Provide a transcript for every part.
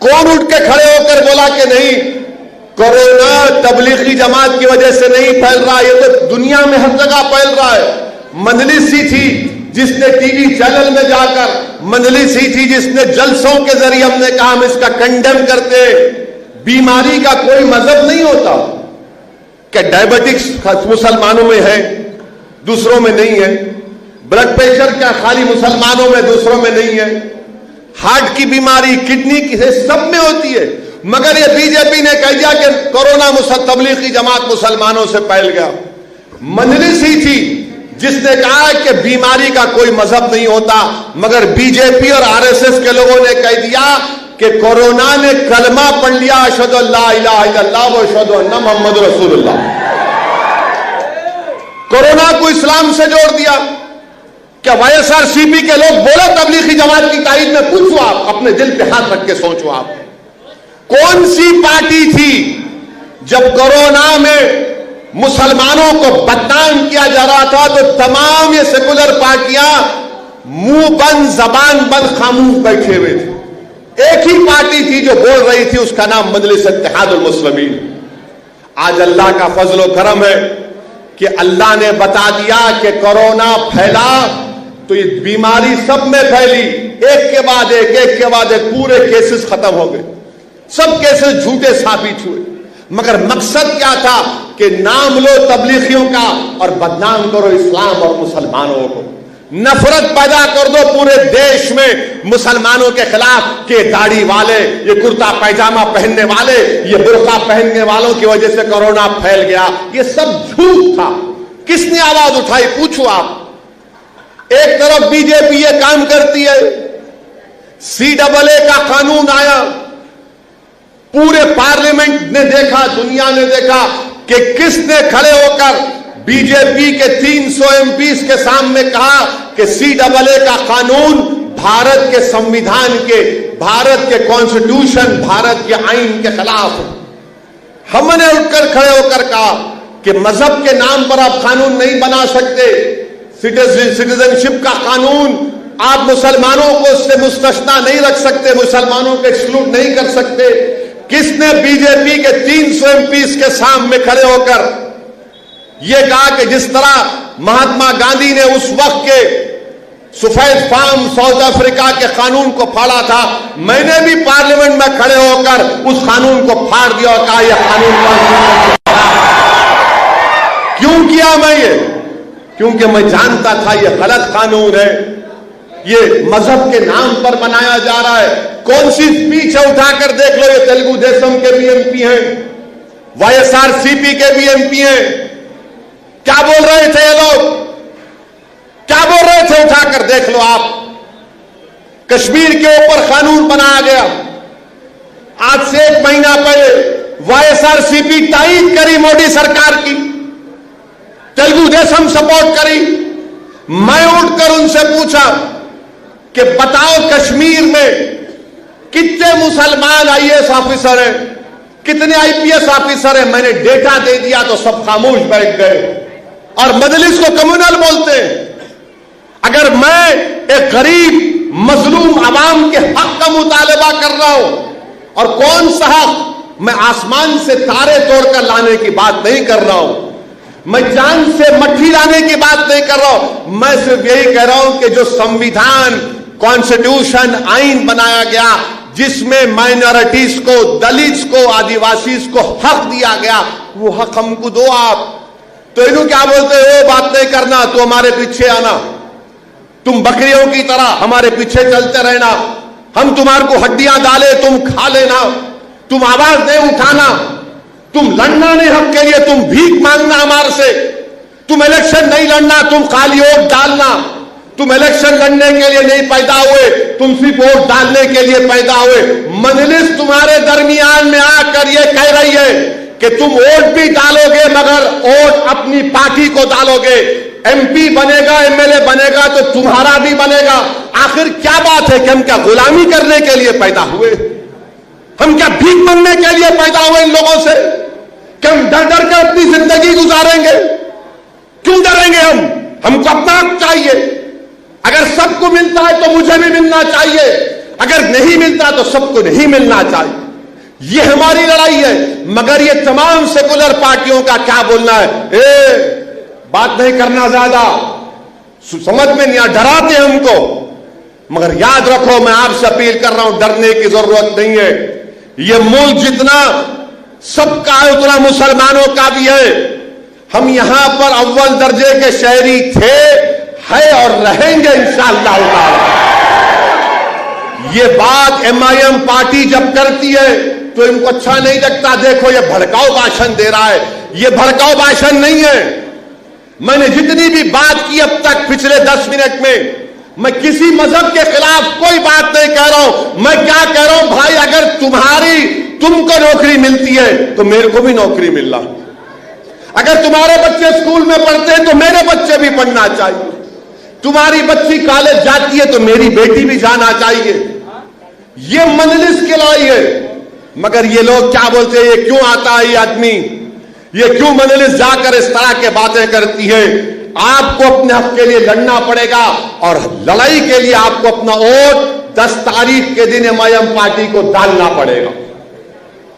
کون اٹھ کے کھڑے ہو کر بولا کہ نہیں کورونا تبلیغی جماعت کی وجہ سے نہیں پھیل رہا، یہ تو دنیا میں ہر جگہ پھیل رہا ہے؟ مجلس ہی تھی جس نے ٹی وی چینل میں جا کر، مجلس ہی تھی جس نے جلسوں کے ذریعے ہم نے کہا ہم اس کا کنڈیم کرتے۔ بیماری کا کوئی مذہب نہیں ہوتا کہ ڈائبٹکس مسلمانوں میں ہے دوسروں میں نہیں ہے، بلڈ پریشر کیا خالی مسلمانوں میں دوسروں میں نہیں ہے، ہارٹ کی بیماری، کڈنی کی سب میں ہوتی ہے، مگر یہ بی جے پی نے کہہ دیا کہ کورونا تبلیغی جماعت مسلمانوں سے پھیل گیا۔ مجلس ہی تھی جس نے کہا کہ بیماری کا کوئی مذہب نہیں ہوتا، مگر بی جے پی اور آر ایس ایس کے لوگوں نے کہہ دیا کہ کورونا نے کلمہ پڑھ لیا اشہد ان لا الہ الا اللہ و اشہد ان محمد رسول اللہ۔ کورونا کو اسلام سے جوڑ دیا۔ کیا وائی ایس آر سی پی کے لوگ بولو تبلیغی جماعت کی تائید میں؟ پوچھو، آپ اپنے دل پہ ہاتھ رکھ کے سوچو، آپ کون سی پارٹی تھی جب کورونا میں مسلمانوں کو بدنام کیا جا رہا تھا تو تمام یہ سیکولر پارٹیاں منہ بند زبان بند خاموش بیٹھے ہوئے تھے؟ ایک ہی پارٹی تھی جو بول رہی تھی، اس کا نام مجلس اتحاد المسلمین۔ آج اللہ کا فضل و کرم ہے کہ اللہ نے بتا دیا کہ کورونا پھیلا تو یہ بیماری سب میں پھیلی، ایک کے بعد ایک پورے کیسز ختم ہو گئے، سب کیسز جھوٹے ثابت ہوئے، مگر مقصد کیا تھا کہ نام لو تبلیغیوں کا اور بدنام کرو اسلام اور مسلمانوں کو، نفرت پیدا کر دو پورے دیش میں مسلمانوں کے خلاف کہ داڑھی والے، یہ کرتا پیجامہ پہننے والے، یہ برقع پہننے والوں کی وجہ سے کورونا پھیل گیا۔ یہ سب جھوٹ تھا۔ کس نے آواز اٹھائی؟ پوچھو آپ۔ ایک طرف بی جے پی یہ کام کرتی ہے، CAA کا قانون آیا، پورے پارلیمنٹ نے دیکھا، دنیا نے دیکھا کہ کس نے کھڑے ہو کر بی جے پی کے 300 MPs کے سامنے کہا کہ CAA کا قانون بھارت کے سمویدھان کے، بھارت کے کانسٹیٹیوشن، بھارت کے آئین کے خلاف ہے۔ ہم نے اٹھ کر کھڑے ہو کر کہا کہ مذہب کے نام پر آپ قانون نہیں بنا سکتے، سٹیزن شپ کا قانون آپ مسلمانوں کو اس سے مستثنا نہیں رکھ سکتے، مسلمانوں کو ایکسکلوڈ نہیں کر سکتے۔ کس نے بی جے پی کے 300 MPs کے سامنے کھڑے ہو کر یہ کہا کہ جس طرح مہاتما گاندھی نے اس وقت کے سفید فام ساؤتھ افریقہ کے قانون کو پھاڑا تھا، میں نے بھی پارلیمنٹ میں کھڑے ہو کر اس قانون کو پھاڑ دیا اور کہا یہ قانون کیوں کیا میں یہ؟ کیونکہ میں جانتا تھا یہ غلط قانون ہے، یہ مذہب کے نام پر بنایا جا رہا ہے۔ کون سی اسپیچ ہے اٹھا کر دیکھ لو، یہ تیلگو دیشم کے بھی MP ہیں، وائی ایس آر سی پی کے بھی MP ہیں۔ کیا بول رہے تھے یہ لوگ؟ کیا بول رہے تھے؟ اٹھا کر دیکھ لو آپ۔ کشمیر کے اوپر قانون بنایا گیا، آج سے 1 مہینہ پہلے وائی ایس آر سی پی تائید کری مودی سرکار کی، تیلگو دیشم سپورٹ کری۔ میں اٹھ کر ان سے پوچھا کہ بتاؤ کشمیر میں کتنے مسلمان IAS آفیسر ہیں، کتنے IPS آفیسر ہیں؟ میں نے ڈیٹا دے دیا تو سب خاموش بیٹھ گئے اور مجلس کو کمیونل بولتے ہیں۔ اگر میں ایک غریب مظلوم عوام کے حق کا مطالبہ کر رہا ہوں، اور کون سا حق؟ میں آسمان سے تارے توڑ کر لانے کی بات نہیں کر رہا ہوں، میں چاند سے مٹھی لانے کی بات نہیں کر رہا ہوں، میں صرف یہی کہہ رہا ہوں کہ جو سمویدھان، کانسٹیٹیوشن، آئین بنایا گیا جس میں مائنورٹیز کو، دلتس کو، آدیواسیز کو حق دیا گیا، وہ حق ہم کو دو آپ۔ تو انہوں کیا بولتے ہیں؟ وہ بات نہیں کرنا، تو ہمارے پیچھے آنا، تم بکریوں کی طرح ہمارے پیچھے چلتے رہنا، ہم تمہارے کو ہڈیاں ڈالے تم کھا لینا، تم آواز نہیں اٹھانا، تم لڑنا نہیں حق کے لیے، تم بھیک مانگنا ہمارے سے، تم الیکشن نہیں لڑنا، تم خالی ووٹ ڈالنا، تم الیکشن لڑنے کے لیے نہیں پیدا ہوئے، تم صرف ووٹ ڈالنے کے لیے پیدا ہوئے۔ مجلس تمہارے درمیان میں آ کر یہ کہہ رہی ہے کہ تم ووٹ بھی ڈالو گے مگر ووٹ اپنی پارٹی کو ڈالو گے، MP بنے گا، MLA بنے گا تو تمہارا بھی بنے گا۔ آخر کیا بات ہے کہ ہم کیا غلامی کرنے کے لیے پیدا ہوئے؟ ہم کیا بھیک مانگنے کے لیے پیدا ہوئے ان لوگوں سے کہ ہم ڈر ڈر کر اپنی زندگی گزاریں گے؟ کیوں ڈریں گے ہم کو اپنا حق چاہیے۔ اگر سب کو ملتا ہے تو مجھے بھی ملنا چاہیے، اگر نہیں ملتا تو سب کو نہیں ملنا چاہیے. یہ ہماری لڑائی ہے. مگر یہ تمام سیکولر پارٹیوں کا کیا بولنا ہے, بات نہیں کرنا زیادہ, سمجھ میں نہیں آ, ڈراتے ہم کو. مگر یاد رکھو, میں آپ سے اپیل کر رہا ہوں, ڈرنے کی ضرورت نہیں ہے. یہ ملک جتنا سب کا ہے اتنا مسلمانوں کا بھی ہے. ہم یہاں پر اول درجے کے شہری تھے, ہے اور رہیں گے انشاءاللہ تعالی. یہ بات ایم آئی ایم پارٹی جب کرتی ہے تو ان کو اچھا نہیں لگتا. دیکھو یہ بھڑکاؤ بھاشن دے رہا ہے. یہ بھڑکاؤ بھاشن نہیں ہے. میں نے جتنی بھی بات کی اب تک پچھلے 10 منٹ میں کسی مذہب کے خلاف کوئی بات نہیں کہہ رہا ہوں. میں کیا کہہ رہا ہوں, بھائی اگر تم کو نوکری ملتی ہے تو میرے کو بھی نوکری مل رہا. اگر تمہارے بچے اسکول میں پڑھتے ہیں تو میرے بچے بھی پڑھنا چاہیے. تمہاری بچی کالج جاتی ہے تو میری بیٹی بھی جانا چاہیے. یہ مجلس کی لڑائی ہے. مگر یہ لوگ کیا بولتے ہیں, یہ کیوں آتا ہے یہ آدمی, یہ کیوں مجلس جا کر اس طرح کے باتیں کرتی ہے. آپ کو اپنے حق کے لیے لڑنا پڑے گا, اور لڑائی کے لیے آپ کو اپنا ووٹ 10 تاریخ کے دن ایم آئی ایم پارٹی کو ڈالنا پڑے گا.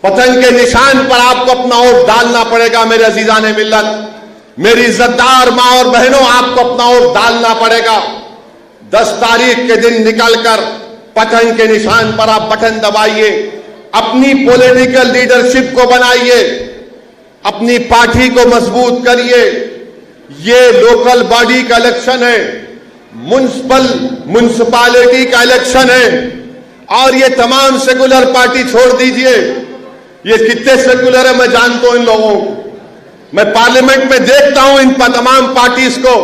پتنگ کے نشان پر آپ کو اپنا ووٹ ڈالنا پڑے گا. میرے عزیزان ملت, میری عزت دار ماں اور بہنوں, آپ کو اپنا ووٹ ڈالنا پڑے گا. 10 تاریخ کے دن نکل کر پتنگ کے نشان پر آپ بٹن دبائیے. اپنی پولیٹیکل لیڈرشپ کو بنائیے, اپنی پارٹی کو مضبوط کریے. یہ لوکل باڈی کا الیکشن ہے, منسپلٹی کا الیکشن ہے, اور یہ تمام سیکولر پارٹی چھوڑ دیجئے. یہ کتنے سیکولر ہے میں جانتا ہوں ان لوگوں کو. میں پارلیمنٹ میں دیکھتا ہوں ان تمام پارٹیز کو.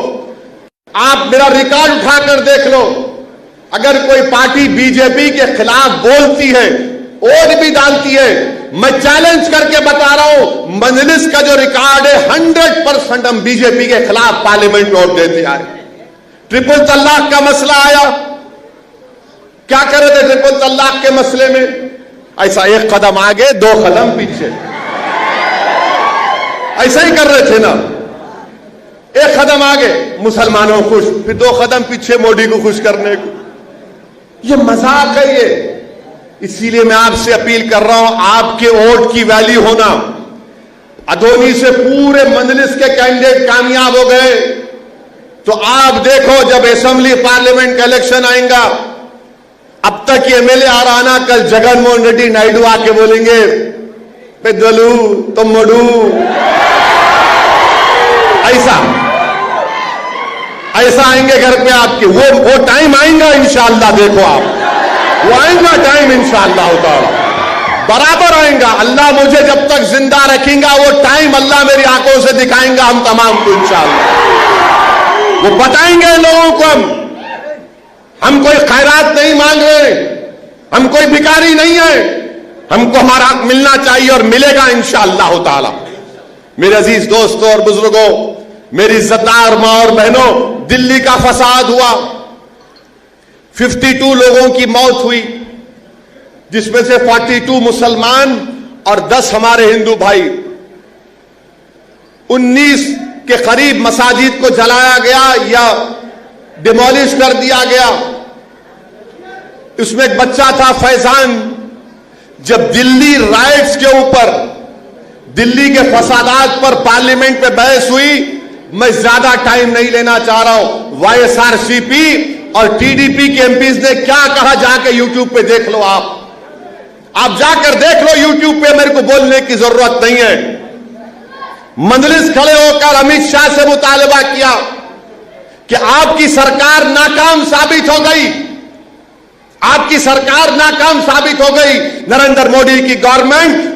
آپ میرا ریکارڈ اٹھا کر دیکھ لو. اگر کوئی پارٹی بی جے پی کے خلاف بولتی ہے, ووٹ بھی ڈالتی ہے, میں چیلنج کر کے بتا رہا ہوں, مجلس کا جو ریکارڈ ہے 100% ہم بی جے پی کے خلاف پارلیمنٹ میں ووٹ دیتے آئے. ٹرپل طلاق کا مسئلہ آیا, کیا کر رہے تھے ٹرپل طلاق کے مسئلے میں؟ ایسا 1 قدم آگے 2 قدم پیچھے, ایسا ہی کر رہے تھے نا. 1 قدم آگے مسلمانوں کو خوش, پھر 2 قدم پیچھے مودی کو خوش کرنے کو. یہ مذاق ہے یہ. اسی لیے میں آپ سے اپیل کر رہا ہوں, آپ کے ووٹ کی ویلیو ہونا. ادھونی سے پورے مجلس کے کینڈیڈیٹ کامیاب ہو گئے, تو آپ دیکھو جب اسمبلی پارلیمنٹ کا الیکشن آئیں گا, اب تک یہ ایم ایل اے آ رہا نا, کل جگن موہن ریڈی نائیڈو آ کے بولیں گے پیدلو تمڈو, ایسا آئیں گے گھر پہ آپ کے. وہ ٹائم آئیں گا انشاءاللہ. دیکھو آپ, وہ آئیں گا ٹائم انشاءاللہ تعالی, برابر آئیں گا. اللہ مجھے جب تک زندہ رکھیں گا وہ ٹائم اللہ میری آنکھوں سے دکھائیں گا ہم تمام کو انشاءاللہ. وہ بتائیں گے لوگوں کو ہم کوئی خیرات نہیں مانگ رہے, ہم کوئی بھکاری نہیں ہے, ہم کو ہمارا حق ملنا چاہیے اور ملے گا انشاءاللہ تعالی. میرے عزیز دوستوں اور بزرگوں, میری عزتدار ماں اور بہنوں, دلی کا فساد ہوا, 52 لوگوں کی موت ہوئی, جس میں سے 42 مسلمان اور 10 ہمارے ہندو بھائی. 19 کے قریب مساجد کو جلایا گیا یا ڈیمولش کر دیا گیا. اس میں ایک بچہ تھا فیضان. جب دلی رائٹس کے اوپر, دلی کے فسادات پر پارلیمنٹ میں بحث ہوئی, میں زیادہ ٹائم نہیں لینا چاہ رہا ہوں. وائی ایس آر سی پی اور ٹی ڈی پی کے ایم پیز نے کیا کہا جا کے یوٹیوب پہ دیکھ لو. آپ جا کر دیکھ لو یوٹیوب پہ, میرے کو بولنے کی ضرورت نہیں ہے. مجلس کھڑے ہو کر امت شاہ سے مطالبہ کیا کہ آپ کی سرکار ناکام ثابت ہو گئی, آپ کی سرکار ناکام ثابت ہو گئی. نریندر مودی کی گورنمنٹ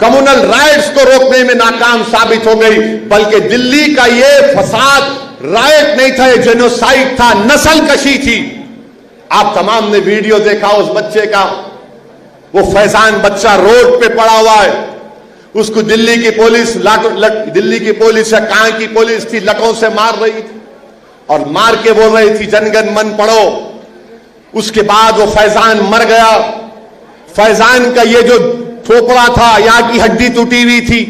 کمیونل رائٹس کو روکنے میں ناکام ثابت ہو گئی, بلکہ دلی کا یہ فساد رائٹ نہیں تھا, یہ جینوسائیڈ تھا, نسل کشی تھی. آپ تمام نے ویڈیو دیکھا اس بچے کا, وہ فیضان بچہ روڈ پہ پڑا ہوا ہے. اس کو دلی کی پولیس یا کہاں کی پولیس تھی, لٹوں سے مار رہی تھی اور مار کے بول رہی تھی جن گن من پڑھو. اس کے بعد وہ فیضان مر گیا. فیضان کا یہ جو تھوپڑا تھا, یہاں کی ہڈی ٹوٹی ہوئی تھی,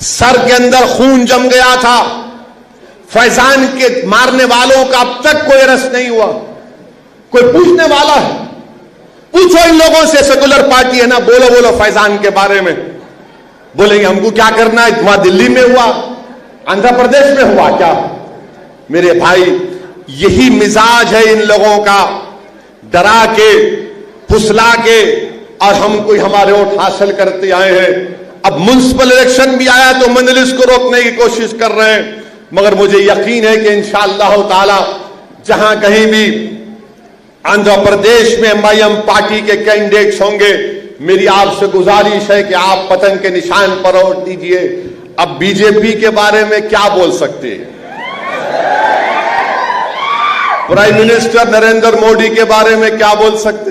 سر کے اندر خون جم گیا تھا. فیضان کے مارنے والوں کا اب تک کوئی ارسٹ نہیں ہوا. کوئی پوچھنے والا ہے پوچھو ان لوگوں سے، سیکولر پارٹی ہے نا، بولو فیضان کے بارے میں، بولیں گے ہم کو کیا کرنا ہے، وہاں دلی میں ہوا، آندھرا پردیش میں ہوا کیا؟ میرے بھائی یہی مزاج ہے ان لوگوں کا، ڈرا کے پھسلا کے اور ہم کوئی ہمارے ووٹ حاصل کرتے آئے ہیں۔ اب میونسپل الیکشن بھی آیا تو مجلس کو روکنے کی کوشش کر رہے ہیں، مگر مجھے یقین ہے کہ انشاءاللہ تعالی جہاں کہیں بھی آندھرا پردیش میں ایم پارٹی کے کینڈیڈیٹس ہوں گے، میری آپ سے گزارش ہے کہ آپ پتنگ کے نشان پر ووٹ دیجئے۔ اب بی جے پی کے بارے میں کیا بول سکتے ہیں؟ پرائم منسٹر نریندر مودی کے بارے میں کیا بول سکتے؟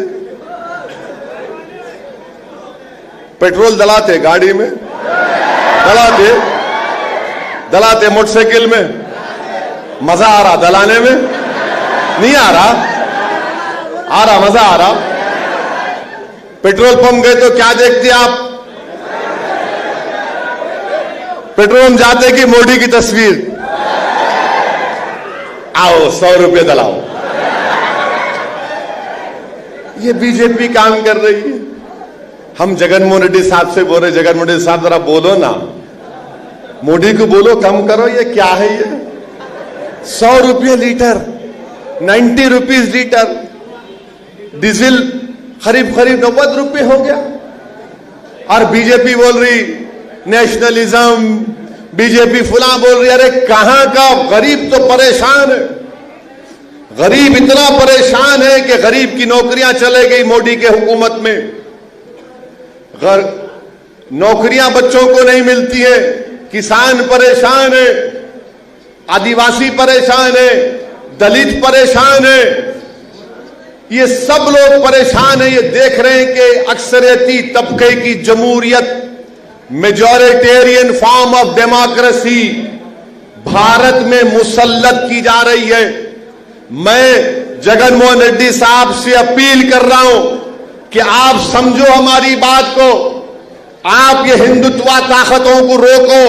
پیٹرول دلاتے گاڑی میں، دلاتے موٹر سائیکل میں، مزہ آ رہا دلانے میں؟ نہیں آ رہا مزہ آ رہا؟ پیٹرول پمپ گئے تو کیا دیکھتے آپ؟ پیٹرول پمپ جاتے کہ مودی کی تصویر، آؤ 100 روپے دلاؤ۔ یہ بی جے پی کام کر رہی ہے۔ ہم جگن موہن ریڈی صاحب سے بول رہے، جگن موہن ریڈی صاحب ذرا بولو نا، مودی کو بولو کم کرو، یہ کیا ہے؟ یہ 100 روپے لیٹر، 90 روپیز لیٹر، ڈیزل قریب 90 روپے ہو گیا، اور بی جے پی بول رہی نیشنلزم، بی جے پی فلاں بول رہی۔ ارے کہاں کا غریب تو پریشان ہے، غریب اتنا پریشان ہے کہ غریب کی نوکریاں چلے گئی مودی کے حکومت میں، نوکریاں بچوں کو نہیں ملتی ہیں، کسان پریشان ہے، آدیواسی پریشان ہے، دلت پریشان ہے، یہ سب لوگ پریشان ہیں۔ یہ دیکھ رہے ہیں کہ اکثریتی طبقے کی جمہوریت، میجورٹیرین فارم آف ڈیموکریسی بھارت میں مسلط کی جا رہی ہے۔ میں جگن موہن ریڈی صاحب سے اپیل کر رہا ہوں کہ آپ سمجھو ہماری بات کو، آپ یہ ہندوتوا طاقتوں کو روکو،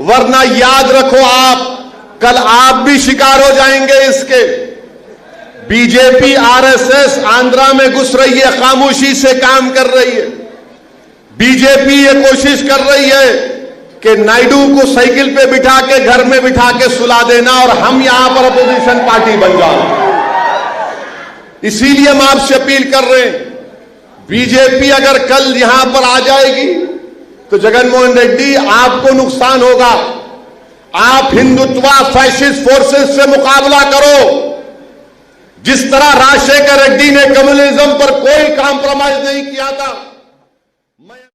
ورنہ یاد رکھو کل آپ بھی شکار ہو جائیں گے اس کے۔ B J P R S S Andhra میں گھس رہی ہے، خاموشی سے کام کر رہی ہے۔ بی جے پی یہ کوشش کر رہی ہے کہ نائیڈو کو سائیکل پہ بٹھا کے گھر میں بٹھا کے سلا دینا اور ہم یہاں پر اپوزیشن پارٹی بن جانا۔ اسی لیے ہم آپ سے اپیل کر رہے ہیں، بی جے پی اگر کل یہاں پر آ جائے گی تو جگن موہن ریڈی آپ کو نقصان ہوگا۔ آپ ہندوتوا فیشسٹ فورسز سے مقابلہ کرو، جس طرح راجشیکھر ریڈی نے کمیونزم پر کوئی کمپرومائز نہیں کیا تھا۔